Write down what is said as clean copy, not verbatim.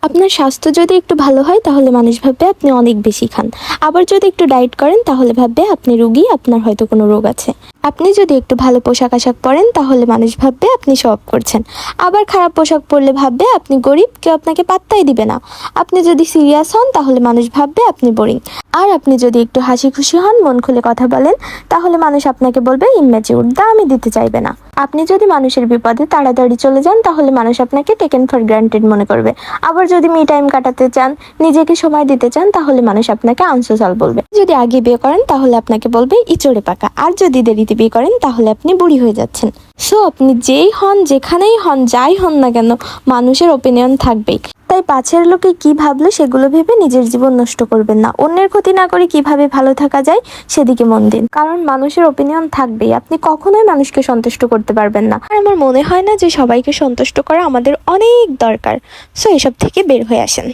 আপনার স্বাস্থ্য যদি একটু ভালো হয় তাহলে মানুষ ভাববে আপনি অনেক বেশি খান। আবার যদি একটু ডায়েট করেন তাহলে ভাববে আপনি রোগী, আপনার হয়তো কোনো রোগ আছে। আপনি যদি একটু ভালো পোশাক আশাক পরেন তাহলে মানুষ ভাববে আপনি শো অফ করছেন। আবার খারাপ পোশাক পরলে ভাববে আপনি গরিব, কেউ আপনাকে পাত্তাই দিবে না। আপনি যদি সিরিয়াস হন তাহলে মানুষ ভাববে আপনি বোরিং। আর আপনি যদি একটু হাসি খুশি হন, মন খুলে কথা বলেন, তাহলে মানুষ আপনাকে বলবে ইম্যাচিউর, দামই দিতে চাইবে না। আপনি যদি মানুষের বিপদে তাড়াতাড়ি চলে যান তাহলে মানুষ আপনাকে টেকেন ফর গ্রান্টেড মনে করবে। আবার যদি মি টাইম কাটাতে চান, নিজেকে সময় দিতে চান, তাহলে মানুষ আপনাকে আনসোশাল বলবে। যদি আগে বিয়ে করেন তাহলে আপনাকে বলবে ইচড়ে পাকা। আর যদি দেরিতে বিয়ে করেন তাহলে আপনি বুড়ি হয়ে যাচ্ছেন। সো আপনি যেই হন, যেখানেই হন, যাই হন না কেন, মানুষের ওপিনিয়ন থাকবেই। তাই পাছের লোকে কি ভাবলো সেগুলো ভেবে নিজের জীবন নষ্ট করবেন না। অন্যের ক্ষতি না করে কিভাবে ভালো থাকা যায় সেদিকে মন দিন, কারণ মানুষের ওপিনিয়ন থাকবেই। আপনি কখনোই মানুষকে সন্তুষ্ট করতে পারবেন না। আর আমার মনে হয় না যে সবাইকে সন্তুষ্ট করা আমাদের অনেক দরকার। সো এসব থেকে বের হয়ে আসেন।